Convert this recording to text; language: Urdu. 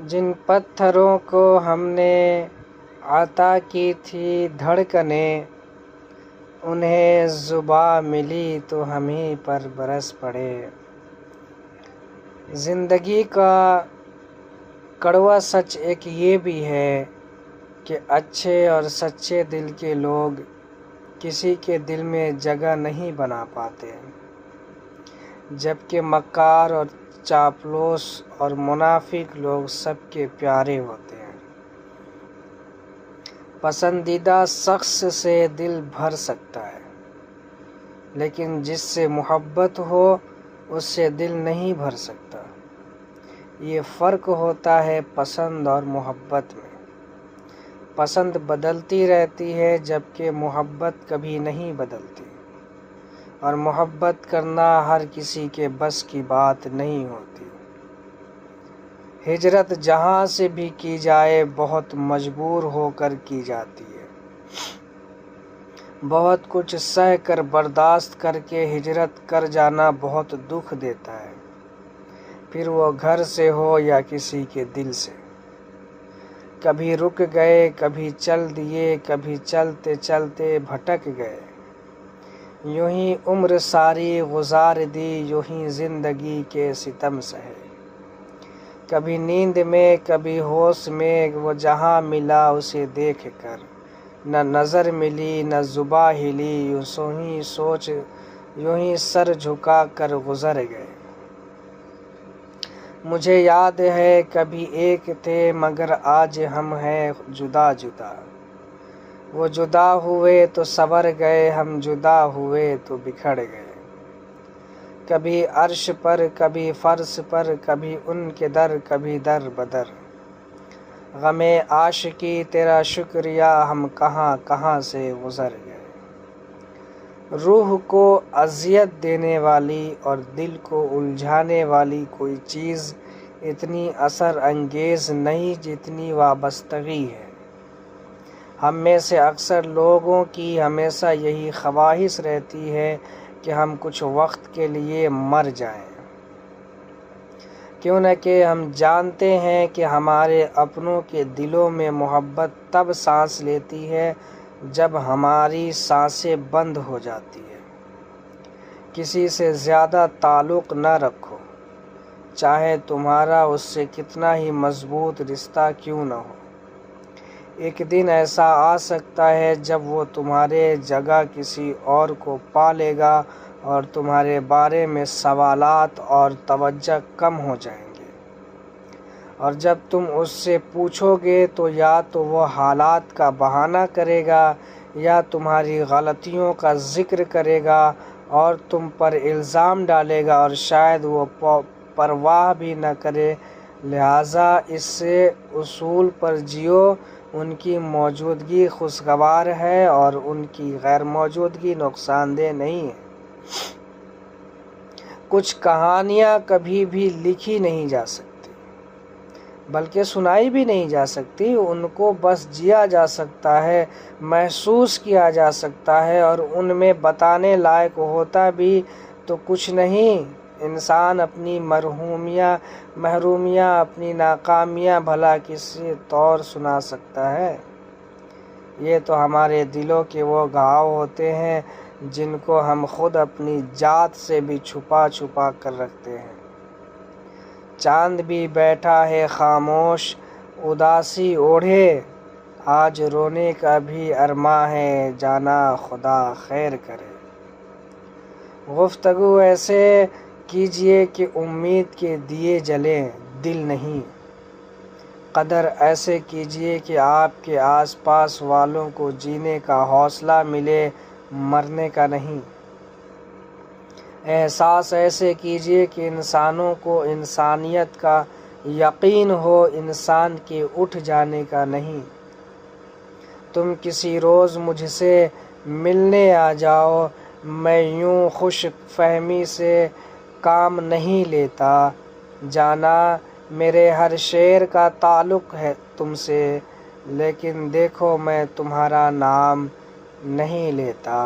جن پتھروں کو ہم نے عطا کی تھی دھڑکنیں، انہیں زباں ملی تو ہم ہی پر برس پڑے۔ زندگی کا کڑوا سچ ایک یہ بھی ہے کہ اچھے اور سچے دل کے لوگ کسی کے دل میں جگہ نہیں بنا پاتے، جبکہ مکار اور چاپلوس اور منافق لوگ سب کے پیارے ہوتے ہیں۔ پسندیدہ شخص سے دل بھر سکتا ہے، لیکن جس سے محبت ہو اس سے دل نہیں بھر سکتا۔ یہ فرق ہوتا ہے پسند اور محبت میں۔ پسند بدلتی رہتی ہے جبکہ محبت کبھی نہیں بدلتی، اور محبت کرنا ہر کسی کے بس کی بات نہیں ہوتی۔ ہجرت جہاں سے بھی کی جائے بہت مجبور ہو کر کی جاتی ہے۔ بہت کچھ سہ کر برداشت کر کے ہجرت کر جانا بہت دکھ دیتا ہے، پھر وہ گھر سے ہو یا کسی کے دل سے۔ کبھی رک گئے، کبھی چل دیے، کبھی چلتے چلتے بھٹک گئے، یوں ہی عمر ساری گزار دی، یوں ہی زندگی کے ستم سہے۔ کبھی نیند میں، کبھی ہوش میں، وہ جہاں ملا اسے دیکھ کر، نہ نظر ملی نہ زباں ہلی، یوں ہی سر جھکا کر گزر گئے۔ مجھے یاد ہے کبھی ایک تھے مگر آج ہم ہیں جدا جدا، وہ جدا ہوئے تو سنور گئے، ہم جدا ہوئے تو بکھر گئے۔ کبھی عرش پر، کبھی فرش پر، کبھی ان کے در، کبھی در بدر۔ غم عاشقی تیرا شکریہ، ہم کہاں کہاں سے گزر گئے۔ روح کو اذیت دینے والی اور دل کو الجھانے والی کوئی چیز اتنی اثر انگیز نہیں جتنی وابستگی ہے۔ ہم میں سے اکثر لوگوں کی ہمیشہ یہی خواہش رہتی ہے کہ ہم کچھ وقت کے لیے مر جائیں، کیوں نہ کہ ہم جانتے ہیں کہ ہمارے اپنوں کے دلوں میں محبت تب سانس لیتی ہے جب ہماری سانسیں بند ہو جاتی ہیں۔ کسی سے زیادہ تعلق نہ رکھو، چاہے تمہارا اس سے کتنا ہی مضبوط رشتہ کیوں نہ ہو۔ ایک دن ایسا آ سکتا ہے جب وہ تمہارے جگہ کسی اور کو پا لے گا اور تمہارے بارے میں سوالات اور توجہ کم ہو جائیں گے، اور جب تم اس سے پوچھو گے تو یا تو وہ حالات کا بہانہ کرے گا یا تمہاری غلطیوں کا ذکر کرے گا اور تم پر الزام ڈالے گا، اور شاید وہ پرواہ بھی نہ کرے۔ لہٰذا اس سے اصول پر جیو، ان کی موجودگی خوشگوار ہے اور ان کی غیر موجودگی نقصان دہ نہیں ہے۔ کچھ کہانیاں کبھی بھی لکھی نہیں جا سکتی بلکہ سنائی بھی نہیں جا سکتی، ان کو بس جیا جا سکتا ہے، محسوس کیا جا سکتا ہے، اور ان میں بتانے لائق ہوتا بھی تو کچھ نہیں۔ انسان اپنی محرومیاں، اپنی ناکامیاں بھلا کسی طور سنا سکتا ہے؟ یہ تو ہمارے دلوں کے وہ گھاؤ ہوتے ہیں جن کو ہم خود اپنی ذات سے بھی چھپا چھپا کر رکھتے ہیں۔ چاند بھی بیٹھا ہے خاموش اداسی اوڑھے، آج رونے کا بھی ارماں ہے، جانا خدا خیر کرے۔ گفتگو ایسے کیجیے کہ امید کے دیے جلیں، دل نہیں۔ قدر ایسے کیجیے کہ آپ کے آس پاس والوں کو جینے کا حوصلہ ملے، مرنے کا نہیں۔ احساس ایسے کیجیے کہ انسانوں کو انسانیت کا یقین ہو، انسان کے اٹھ جانے کا نہیں۔ تم کسی روز مجھ سے ملنے آ جاؤ، میں یوں خوش فہمی سے کام نہیں لیتا، جانا میرے ہر شعر کا تعلق ہے تم سے، لیکن دیکھو میں تمہارا نام نہیں لیتا۔